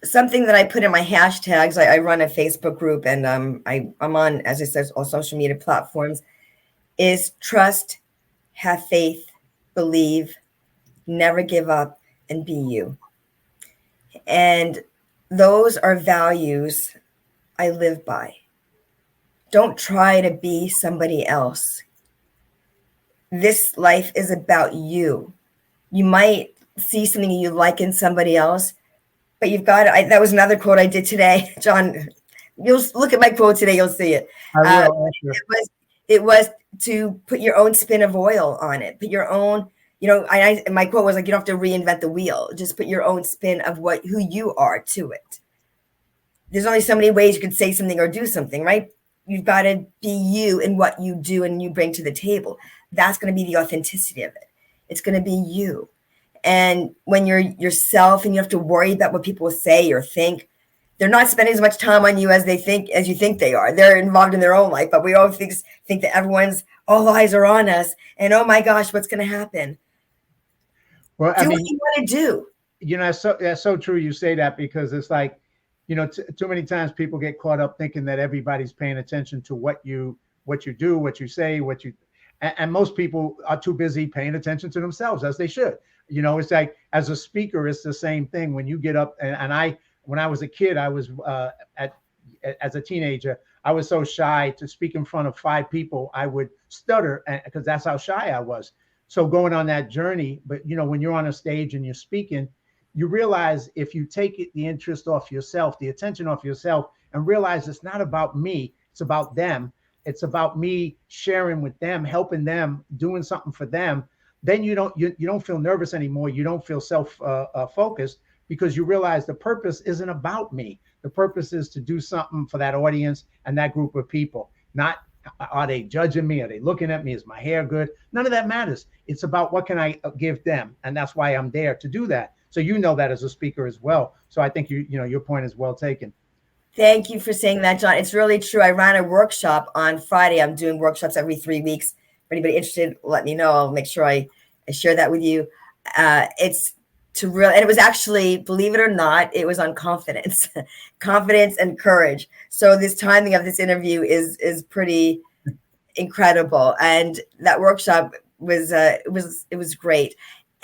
Something that I put in my hashtags, I run a Facebook group, and I'm on, as I said, all social media platforms, is trust, have faith, believe, never give up, and be you. And those are values I live by. Don't try to be somebody else. This life is about you. You might see something you like in somebody else, but you've got to, that was another quote I did today. John, you'll look at my quote today, you'll see it. I will. It was to put your own spin of oil on it. Put your own, you know, my quote was like, you don't have to reinvent the wheel. Just put your own spin of who you are to it. There's only so many ways you could say something or do something, right? You've got to be you in what you do and you bring to the table. That's going to be the authenticity of it. It's going to be you. And when you're yourself and you have to worry about what people say or think, they're not spending as much time on you as you think they are. They're involved in their own life, but we all think that all eyes are on us. And oh my gosh, what's going to happen? Well, do what you want to do. You know, that's so true. You say that, because it's like, you know, too many times people get caught up thinking that everybody's paying attention to what you do, what you say, and most people are too busy paying attention to themselves, as they should. You know, it's like, as a speaker, it's the same thing. When you get up, when I was a kid, I was as a teenager, I was so shy to speak in front of 5 people. I would stutter because that's how shy I was. So going on that journey, but you know, when you're on a stage and you're speaking, you realize if you take the interest off yourself, the attention off yourself, and realize it's not about me, it's about them. It's about me sharing with them, helping them, doing something for them. Then you don't feel nervous anymore. You don't feel focused, because you realize the purpose isn't about me. The purpose is to do something for that audience and that group of people. Not, are they judging me? Are they looking at me? Is my hair good? None of that matters. It's about what can I give them, and that's why I'm there to do that. So you know that as a speaker as well. So I think you know your point is well taken. Thank you for saying that, John. It's really true. I ran a workshop on Friday. I'm doing workshops every 3 weeks. If anybody interested, let me know. I'll make sure I share that with you. It's to real, and it was actually, believe it or not, it was on confidence, confidence and courage. So this timing of this interview is pretty incredible. And that workshop was great.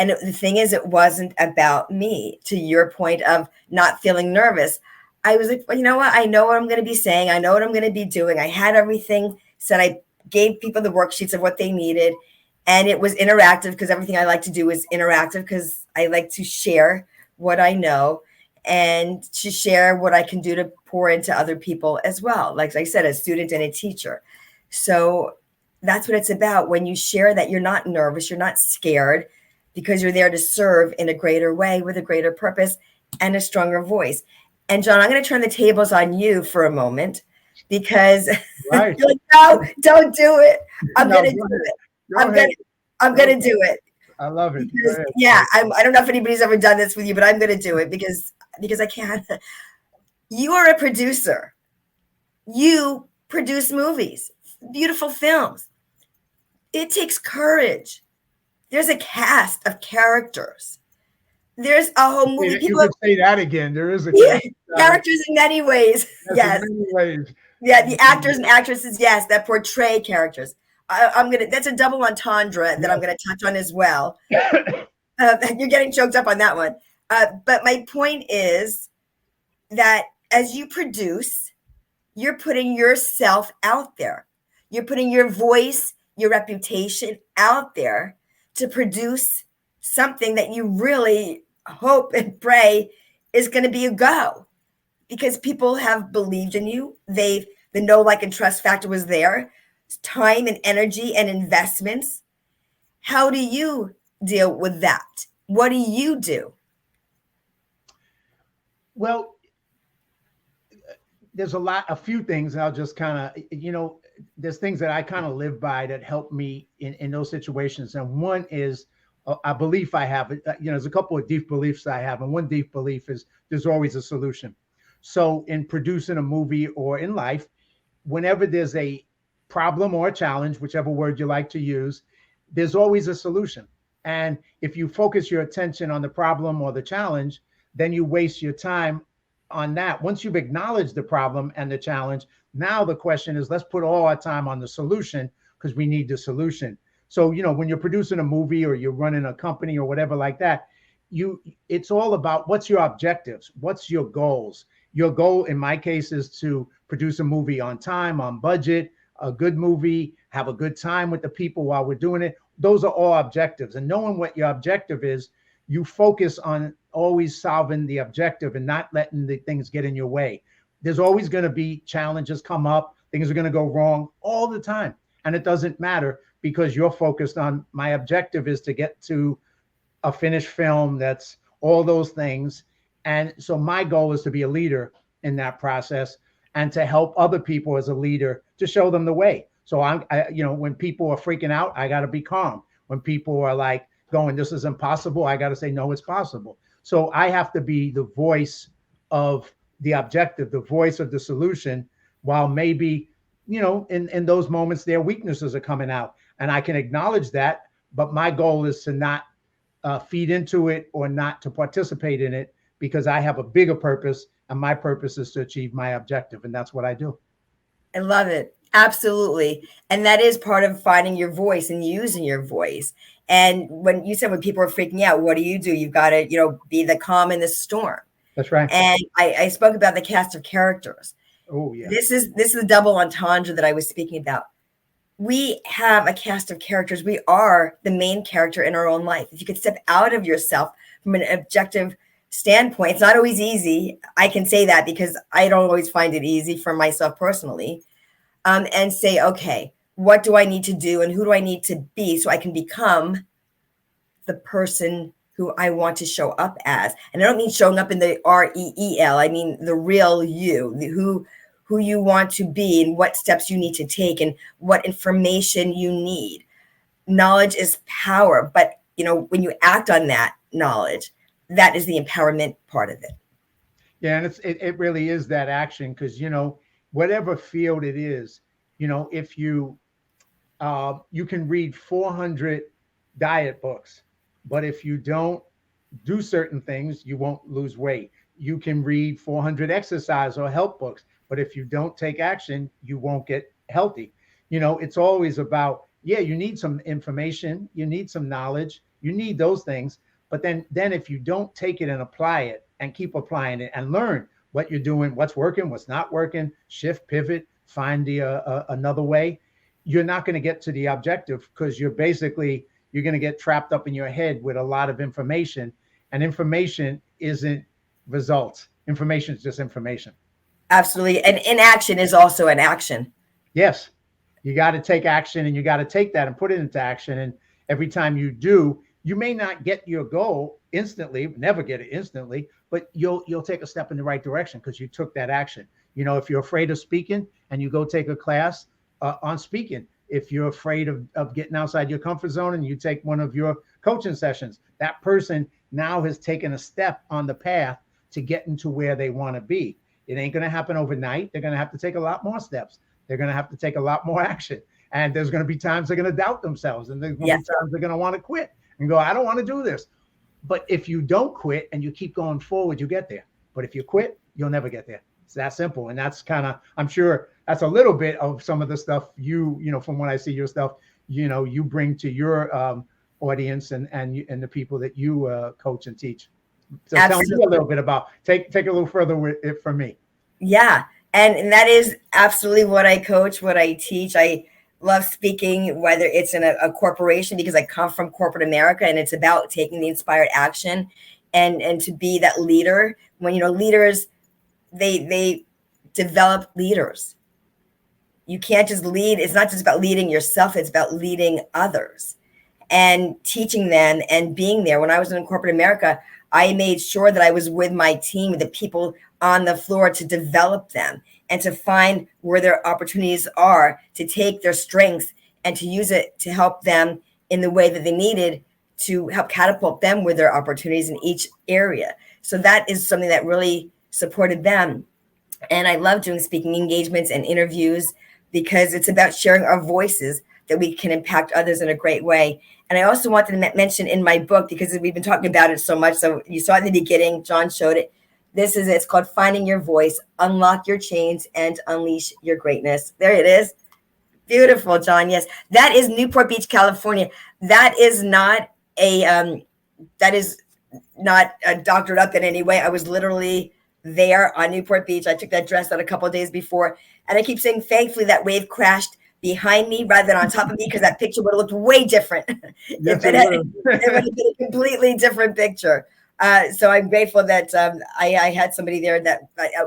And the thing is, it wasn't about me. To your point of not feeling nervous, I was like, well, you know what? I know what I'm going to be saying. I know what I'm going to be doing. I had everything said. I gave people the worksheets of what they needed. And it was interactive, because everything I like to do is interactive, because I like to share what I know and to share what I can do to pour into other people as well. Like I said, a student and a teacher. So that's what it's about. When you share that, you're not nervous, you're not scared. because you're there to serve in a greater way with a greater purpose and a stronger voice. And John, I'm going to turn the tables on you for a moment because Right. you're like, no, don't do it. I'm No, going to go do ahead. it. Go I'm ahead. going to, I'm Go going to ahead. do it. I love it. Go Because ahead. yeah, I don't know if anybody's ever done this with you, but I'm going to do it because I can. You are a producer. You produce movies, beautiful films. It takes courage. There's a cast of characters. There's a whole movie. You People could say that again. There is a yeah, cast. characters in many ways. Yes, in Yes. many ways. Yeah, the actors and actresses, yes, that portray characters. I'm gonna. That's a double entendre that I'm gonna touch on as well. You're getting choked up on that one. But my point is that as you produce, you're putting yourself out there. You're putting your voice, your reputation out there to produce something that you really hope and pray is going to be a go because people have believed in you. The know, like, and trust factor was there, time and energy and investments. How do you deal with that? What do you do? Well, there's a few things. I'll just kind of, there's things that I kind of live by that help me in those situations. And one is a belief I have. There's a couple of deep beliefs I have, and one deep belief is there's always a solution. So in producing a movie or in life, whenever there's a problem or a challenge, whichever word you like to use, there's always a solution. And if you focus your attention on the problem or the challenge, then you waste your time on that. Once you've acknowledged the problem and the challenge, now the question is, let's put all our time on the solution because we need the solution. So, when you're producing a movie or you're running a company or whatever like that, it's all about what's your objectives, what's your goals. Your goal, in my case, is to produce a movie on time, on budget, a good movie, have a good time with the people while we're doing it. Those are all objectives. And knowing what your objective is, you focus on always solving the objective and not letting the things get in your way. There's always going to be challenges come up. Things are going to go wrong all the time. And it doesn't matter because you're focused on my objective is to get to a finished film that's all those things. And so my goal is to be a leader in that process and to help other people as a leader to show them the way. So when people are freaking out, I got to be calm. When people are like going, this is impossible, I got to say, no, it's possible. So I have to be the voice of the objective, the voice of the solution, while maybe, in those moments, their weaknesses are coming out. And I can acknowledge that. But my goal is to not feed into it or not to participate in it because I have a bigger purpose. And my purpose is to achieve my objective. And that's what I do. I love it. Absolutely. And that is part of finding your voice and using your voice. And when you said when people are freaking out, what do? You've got to, be the calm in the storm. That's right. And I spoke about the cast of characters. Oh, yeah. This is the double entendre that I was speaking about. We have a cast of characters. We are the main character in our own life. If you could step out of yourself from an objective standpoint, it's not always easy. I can say that because I don't always find it easy for myself personally. And say, okay, what do I need to do and who do I need to be so I can become the person who I want to show up as? And I don't mean showing up in the REEL. I mean the real you, who you want to be and what steps you need to take and what information you need. Knowledge is power, but when you act on that knowledge, that is the empowerment part of it. Yeah, and it really is that action because whatever field it is, if you can read 400 diet books, but if you don't do certain things, you won't lose weight. You can read 400 exercise or health books, but if you don't take action, you won't get healthy. It's always about, you need some information, you need some knowledge, you need those things. But then if you don't take it and apply it and keep applying it and learn what you're doing, what's working, what's not working, shift, pivot, find another way, you're not going to get to the objective because you're going to get trapped up in your head with a lot of information, and information isn't results. Information is just information. Absolutely. And inaction is also an action. Yes. You got to take action and you got to take that and put it into action. And every time you do, You may not get your goal instantly, never get it instantly, but you'll take a step in the right direction because you took that action. You know, if you're afraid of speaking and you go take a class on speaking, if you're afraid of getting outside your comfort zone and you take one of your coaching sessions, that person now has taken a step on the path to getting to where they want to be. It ain't going to happen overnight. They're going to have to take a lot more steps. They're going to have to take a lot more action. And there's going to be times they're going to doubt themselves. And there's going to be times they're going to want to quit and go, I don't want to do this. But if you don't quit and you keep going forward, you get there. But if you quit, you'll never get there. It's that simple. And that's kind of, I'm sure that's a little bit of some of the stuff you know, from when I see your stuff, you know, you bring to your audience and the people that you coach and teach. So Absolutely. Tell me a little bit about, take a little further with it from me. Yeah. And that is absolutely what I coach, what I teach. I love speaking, whether it's in a corporation, because I come from corporate America, and it's about taking the inspired action and to be that leader. When, you know, leaders, they develop leaders. You can't just lead. It's not just about leading yourself. It's about leading others and teaching them and being there. When I was in corporate America, I made sure that I was with my team, with the people on the floor, to develop them and to find where their opportunities are, to take their strengths and to use it to help them in the way that they needed to help catapult them with their opportunities in each area. So that is something that really supported them. And I love doing speaking engagements and interviews because it's about sharing our voices that we can impact others in a great way. And I also wanted to mention in my book, because we've been talking about it so much. So you saw it in the beginning, John showed it. It's called Finding Your Voice, Unlock Your Chains and Unleash Your Greatness. There it is. Beautiful, John. Yes. That is Newport Beach, California. That is not doctored up in any way. I was literally there on Newport Beach. I took that dress out a couple of days before. And I keep saying, thankfully, that wave crashed behind me rather than on top of me, because that picture would have looked way different. Yes, it would have been a completely different picture. So I'm grateful that I had somebody there that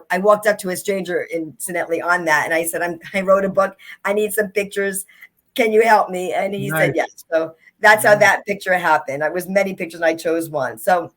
I walked up to a stranger incidentally on that. And I said, I wrote a book. I need some pictures. Can you help me? And he said, yes. So that's how that picture happened. It was many pictures and I chose one. So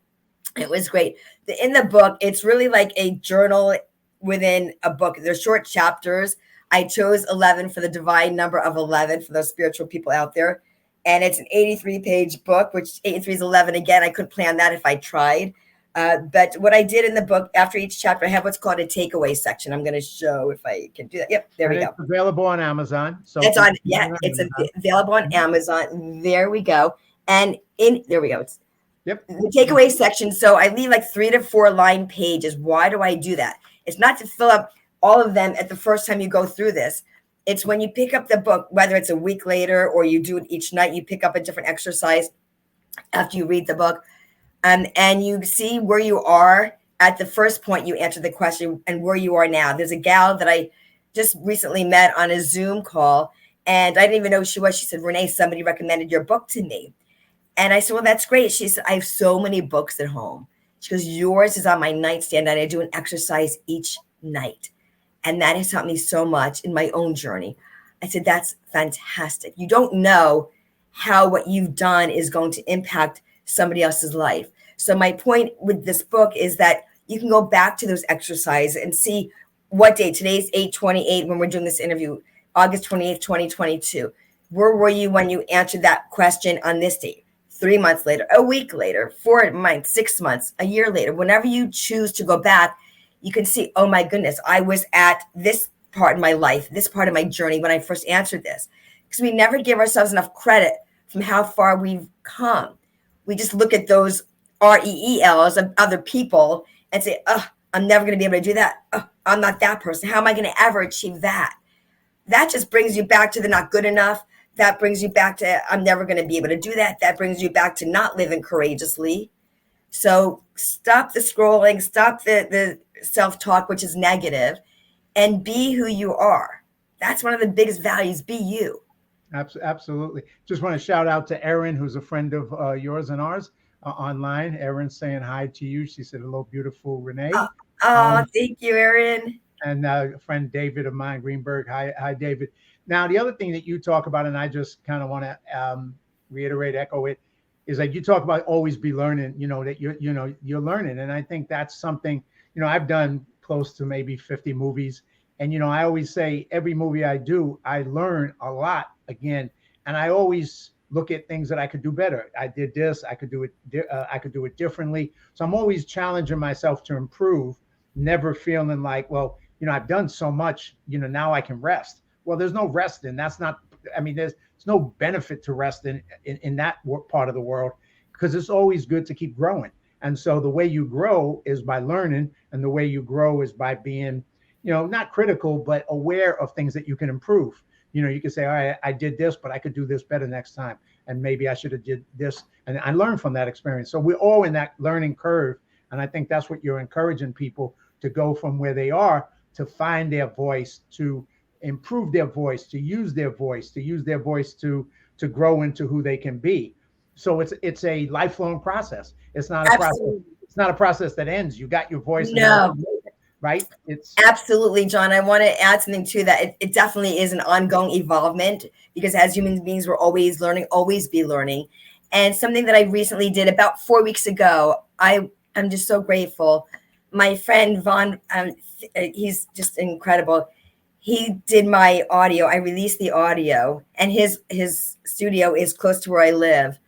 it was great. In the book, it's really like a journal within a book. They're short chapters. I chose 11 for the divine number of 11 for those spiritual people out there. And it's an 83-page book, which 83 is 11. Again, I couldn't plan that if I tried. But what I did in the book, after each chapter, I have what's called a takeaway section. I'm going to show if I can do that. Yep, there we go. It's available on Amazon. So it's on, it's available on Amazon. There we go. And there we go. It's the takeaway section. So I leave like 3 to 4 line pages. Why do I do that? It's not to fill up all of them at the first time you go through this. It's when you pick up the book, whether it's a week later or you do it each night, you pick up a different exercise after you read the book. And you see where you are at the first point you answered the question and where you are now. There's a gal that I just recently met on a Zoom call, and I didn't even know who she was. She said, Renee, somebody recommended your book to me. And I said, well, that's great. She said, I have so many books at home. She goes, yours is on my nightstand, and I do an exercise each night. And that has helped me so much in my own journey. I said, that's fantastic. You don't know how what you've done is going to impact somebody else's life. So my point with this book is that you can go back to those exercises and see what date. Today's 8/28 when we're doing this interview, August 28th, 2022. Where were you when you answered that question on this date? 3 months later, a week later, 4 months, 6 months, a year later. Whenever you choose to go back, you can see, oh my goodness, I was at this part of my life, this part of my journey when I first answered this. Because we never give ourselves enough credit from how far we've come. We just look at those REELs of other people and say, oh, I'm never going to be able to do that. Oh, I'm not that person. How am I going to ever achieve that? That just brings you back to the not good enough. That brings you back to, I'm never going to be able to do that. That brings you back to not living courageously. So stop the scrolling, stop the self-talk, which is negative, and be who you are. That's one of the biggest values. Be you. Absolutely. Just want to shout out to Erin, who's a friend of yours and ours online. Erin saying hi to you. She said, hello, beautiful Renee. Thank you, Erin. And a friend, David of mine, Greenberg. Hi, David. Now, the other thing that you talk about, and I just kind of want to reiterate, echo it, is like you talk about always be learning, that you're learning. And I think that's something, I've done close to maybe 50 movies. And, I always say every movie I do, I learn a lot again. And I always look at things that I could do better. I did this, I could do it, I could do it differently. So I'm always challenging myself to improve, never feeling like, well, I've done so much, now I can rest. Well, there's no rest in that's not, I mean, there's no benefit to rest in that part of the world, because it's always good to keep growing. And so the way you grow is by learning, and the way you grow is by being, not critical, but aware of things that you can improve. You can say, all right, I did this, but I could do this better next time. And maybe I should have did this. And I learned from that experience. So we're all in that learning curve. And I think that's what you're encouraging people to go from where they are to find their voice, to improve their voice, to use their voice, to grow into who they can be. So it's a lifelong process. It's not a Absolutely. process. It's not a process that ends. You got your voice. No. Right? It's absolutely, John. I want to add something to that. It definitely is an ongoing evolvement, because as human beings, we're always learning, always be learning. And something that I recently did about 4 weeks ago, I'm just so grateful. My friend Vaughn, he's just incredible. He did my audio. I released the audio, and his studio is close to where I live.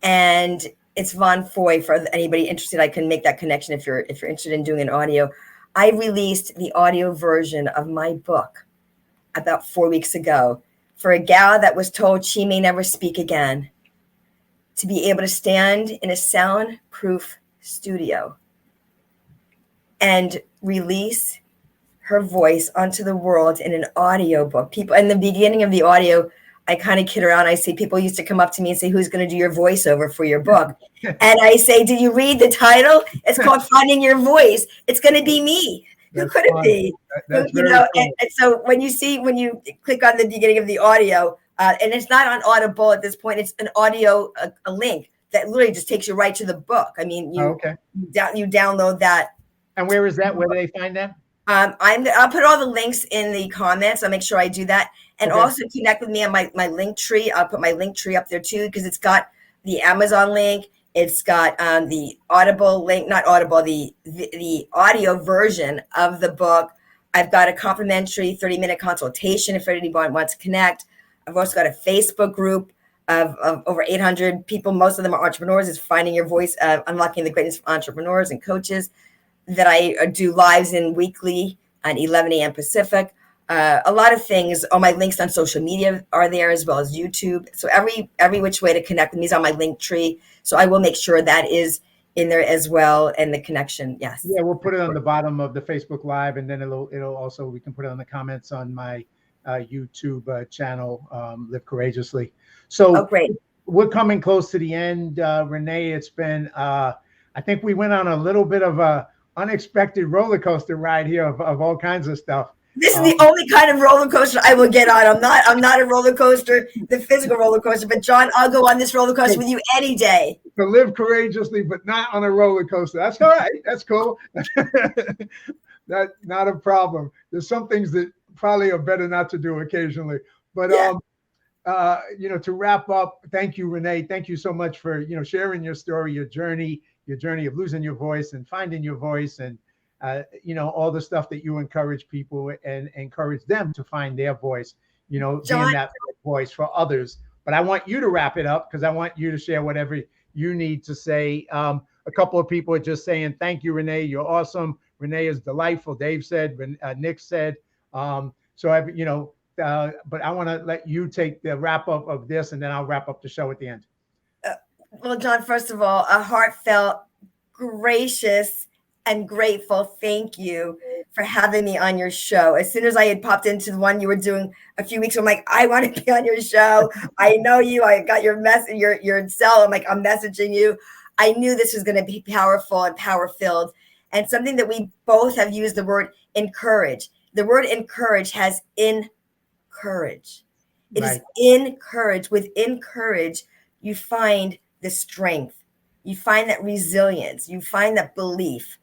And it's Von Foy. For anybody interested, I can make that connection if you're interested in doing an audio. I released the audio version of my book about 4 weeks ago for a gal that was told she may never speak again, to be able to stand in a soundproof studio and release her voice onto the world in an audio book. People, in the beginning of the audio, I kind of kid around. I say, people used to come up to me and say, who's going to do your voiceover for your book? And I say, did you read the title? It's called Finding Your Voice. It's going to be me. Who could it be? And so when you click on the beginning of the audio, and it's not on Audible at this point, it's an audio, a link that literally just takes you right to the book. I mean, you download that. And where is that? Where do they find that? I'll put all the links in the comments. I'll make sure I do that. And also connect with me on my link tree. I'll put my link tree up there too, because it's got the Amazon link. It's got the Audible link, not Audible, the audio version of the book. I've got a complimentary 30-minute consultation if anyone wants to connect. I've also got a Facebook group of over 800 people. Most of them are entrepreneurs. It's Finding Your Voice, Unlocking the Greatness of Entrepreneurs and Coaches, that I do lives in weekly at 11 a.m. Pacific. A lot of things. All my links on social media are there, as well as YouTube. So every which way to connect with me is on my link tree. So I will make sure that is in there as well, and the connection. Yes. Yeah, we'll put it on the bottom of the Facebook Live, and then it'll also, we can put it on the comments on my YouTube channel, Live Courageously. So great. We're coming close to the end, Renee. It's been I think we went on a little bit of a unexpected roller coaster ride here of all kinds of stuff. This is the only kind of roller coaster I will get on. I'm not a roller coaster, the physical roller coaster, but John, I'll go on this roller coaster with you any day. To live courageously, but not on a roller coaster. That's all right. That's cool. That's not a problem. There's some things that probably are better not to do occasionally. But to wrap up, thank you, Renee. Thank you so much for sharing your story, your journey of losing your voice and finding your voice, and all the stuff that you encourage people and encourage them to find their voice, John, being that voice for others. But I want you to wrap it up, because I want you to share whatever you need to say. A couple of people are just saying, thank you, Renee. You're awesome. Renee is delightful. Dave said, Nick said, but I want to let you take the wrap up of this, and then I'll wrap up the show at the end. Well, John, first of all, a heartfelt, gracious, and grateful thank you for having me on your show. As soon as I had popped into the one you were doing a few weeks ago, I'm like, I want to be on your show. I know you. I got your message, your cell. I'm like, I'm messaging you. I knew this was going to be powerful and power-filled, and something that we both have used, the word encourage. The word encourage has encourage. It is encourage. With encourage, you find the strength. You find that resilience. You find that belief.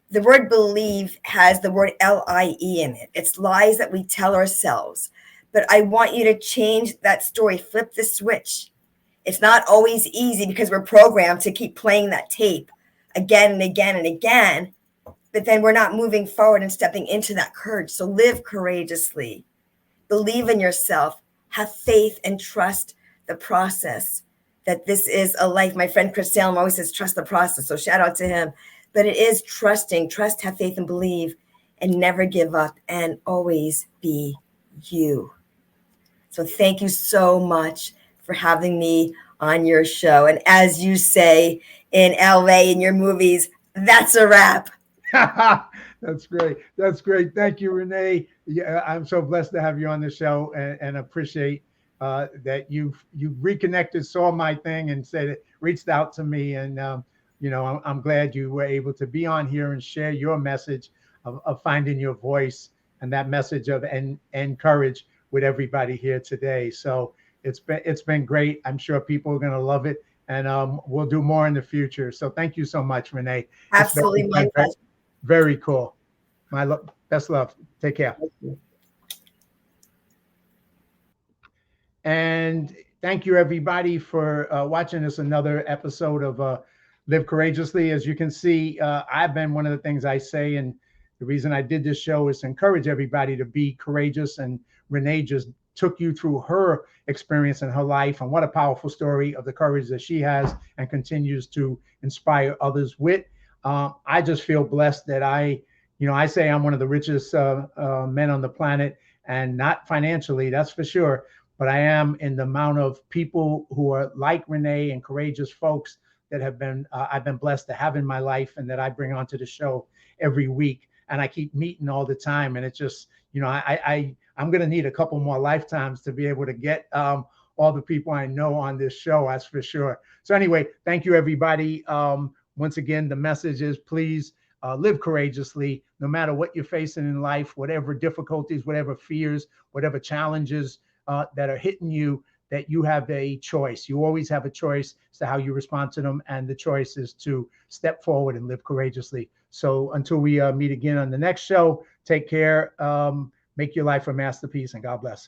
The word believe has the word L-I-E in it. It's lies that we tell ourselves. But I want you to change that story. Flip the switch. It's not always easy because we're programmed to keep playing that tape again and again and again, but then we're not moving forward and stepping into that courage. So live courageously, believe in yourself, have faith and trust the process, that this is a life. My friend Chris Salem always says, trust the process. So shout out to him. But it is trusting, trust, have faith and believe, and never give up, and always be you. So thank you so much for having me on your show. And as you say in LA in your movies, that's a wrap. That's great. That's great. Thank you, Renee. Yeah, I'm so blessed to have you on the show, and appreciate that you've reconnected, saw my thing, and said it, reached out to me, and I'm glad you were able to be on here and share your message of finding your voice, and that message of and courage with everybody here today. So it's been great. I'm sure people are going to love it, and we'll do more in the future. So thank you so much, Renee. Absolutely, my pleasure. Very cool. Best love. Take care. And thank you, everybody, for watching this another episode of Live Courageously. As you can see, I've been one of the things I say, and the reason I did this show is to encourage everybody to be courageous. And Renee just took you through her experience in her life, and what a powerful story of the courage that she has and continues to inspire others with. I just feel blessed that I say I'm one of the richest men on the planet, and not financially, that's for sure, but I am in the amount of people who are like Renee and courageous folks that have been I've been blessed to have in my life, and that I bring onto the show every week, and I keep meeting all the time. And it's just, I'm going to need a couple more lifetimes to be able to get all the people I know on this show, that's for sure. So anyway, thank you, everybody. Once again, the message is, please live courageously, no matter what you're facing in life, whatever difficulties, whatever fears, whatever challenges that are hitting you, that you have a choice. You always have a choice as to how you respond to them. And the choice is to step forward and live courageously. So until we meet again on the next show, take care. Make your life a masterpiece, and God bless.